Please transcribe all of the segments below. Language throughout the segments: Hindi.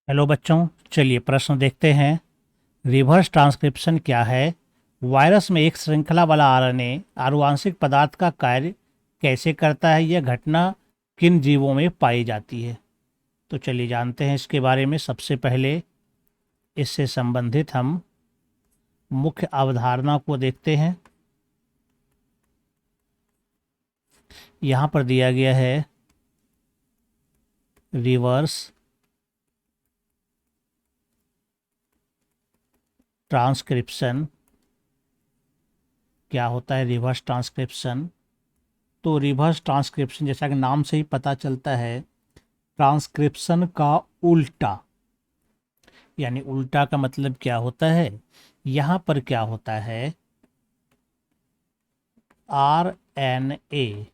हेलो बच्चों, चलिए प्रश्न देखते हैं। रिवर्स ट्रांसक्रिप्शन क्या है? वायरस में एक श्रृंखला वाला आरएनए आनुवांशिक पदार्थ का कार्य कैसे करता है? यह घटना किन जीवों में पाई जाती है? तो चलिए जानते हैं इसके बारे में। सबसे पहले इससे संबंधित हम मुख्य अवधारणा को देखते हैं। यहाँ पर दिया गया है रिवर्स ट्रांसक्रिप्शन क्या होता है। रिवर्स ट्रांसक्रिप्शन, तो रिवर्स ट्रांसक्रिप्शन जैसा कि नाम से ही पता चलता है, ट्रांसक्रिप्शन का उल्टा। यानी उल्टा का मतलब क्या होता है? यहां पर क्या होता है, आरएनए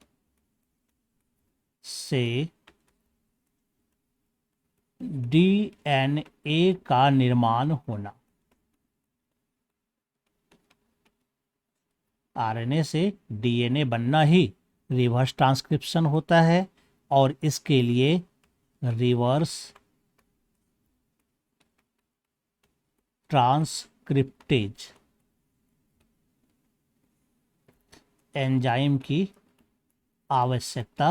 से डीएनए का निर्माण होना। आरएनए से डीएनए बनना ही रिवर्स ट्रांसक्रिप्शन होता है। और इसके लिए रिवर्स ट्रांसक्रिप्टेज एंजाइम की आवश्यकता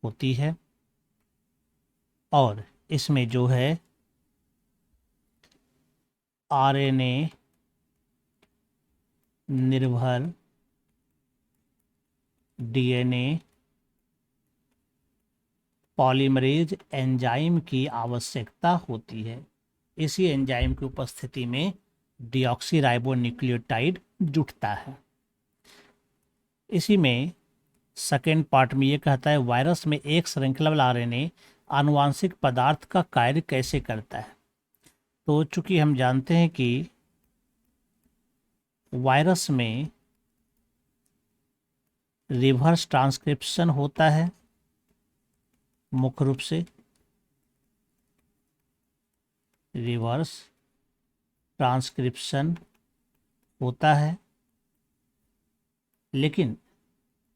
होती है। और इसमें जो है आरएनए निर्भर डीएनए पॉलीमरेज एंजाइम की आवश्यकता होती है। इसी एंजाइम की उपस्थिति में डीऑक्सीराइबोन्यूक्लियोटाइड जुटता है। इसी में सेकेंड पार्ट में ये कहता है वायरस में एक श्रृंखला आरएनए आनुवांशिक पदार्थ का कार्य कैसे करता है। तो चूंकि हम जानते हैं कि वायरस में रिवर्स ट्रांसक्रिप्शन होता है, मुख्य रूप से रिवर्स ट्रांसक्रिप्शन होता है, लेकिन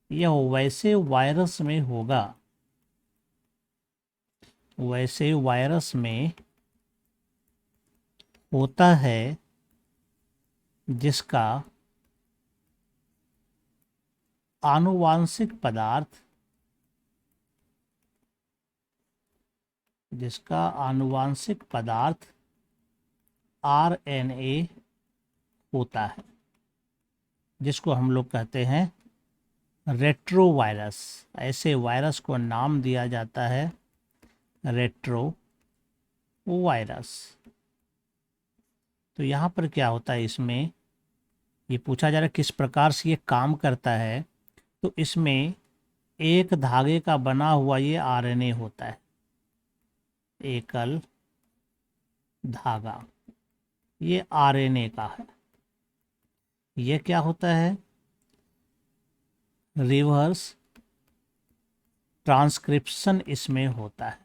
यह वैसे वायरस में होगा, वैसे वायरस में होता है जिसका आनुवांशिक पदार्थ, जिसका आनुवांशिक पदार्थ आरएनए होता है, जिसको हम लोग कहते हैं रेट्रोवायरस। ऐसे वायरस को नाम दिया जाता है रेट्रोवायरस। तो यहाँ पर क्या होता है, इसमें ये पूछा जा रहा है किस प्रकार से ये काम करता है। तो इसमें एक धागे का बना हुआ ये आरएनए होता है, एकल धागा, ये आरएनए का है। ये क्या होता है, रिवर्स ट्रांसक्रिप्शन इसमें होता है।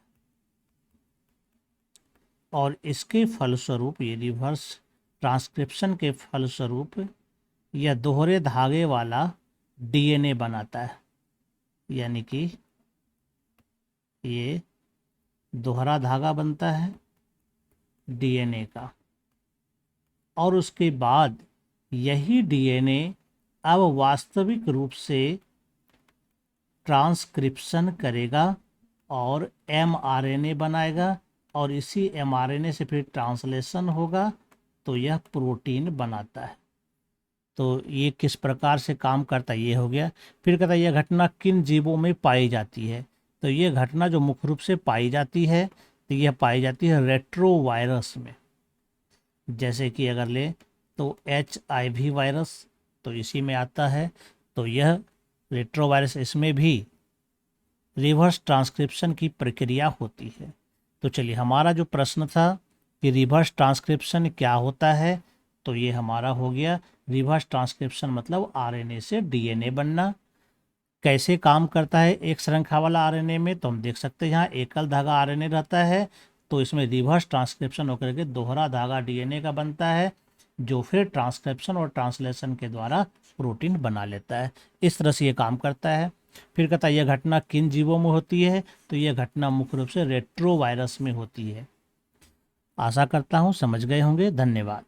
और इसके फलस्वरूप, ये रिवर्स ट्रांसक्रिप्शन के फलस्वरूप यह दोहरे धागे वाला डीएनए बनाता है। यानी कि ये दोहरा धागा बनता है डीएनए का। और उसके बाद यही डीएनए अब वास्तविक रूप से ट्रांसक्रिप्शन करेगा और एमआरएनए बनाएगा। और इसी एमआरएनए से फिर ट्रांसलेशन होगा तो यह प्रोटीन बनाता है। तो ये किस प्रकार से काम करता है, ये हो गया। फिर कहता है यह घटना किन जीवों में पाई जाती है। तो ये घटना जो मुख्य रूप से पाई जाती है, तो यह पाई जाती है रेट्रोवायरस में। जैसे कि अगर ले तो HIV वायरस तो इसी में आता है। तो यह रेट्रोवायरस, इसमें भी रिवर्स ट्रांसक्रिप्शन की प्रक्रिया होती है। तो चलिए, हमारा जो प्रश्न था कि रिवर्स ट्रांसक्रिप्शन क्या होता है, तो ये हमारा हो गया। रिवर्स ट्रांसक्रिप्शन मतलब आरएनए से डीएनए बनना। कैसे काम करता है एक श्रृंखला वाला आरएनए में, तो हम देख सकते हैं यहाँ एकल धागा आरएनए रहता है, तो इसमें रिवर्स ट्रांसक्रिप्शन होकर के दोहरा धागा डीएनए का बनता है, जो फिर ट्रांसक्रिप्शन और ट्रांसलेशन के द्वारा प्रोटीन बना लेता है। इस तरह से ये काम करता है। फिर कहता है यह घटना किन जीवों में होती है, तो यह घटना मुख्य रूप से रेट्रोवायरस में होती है। आशा करता हूँ समझ गए होंगे। धन्यवाद।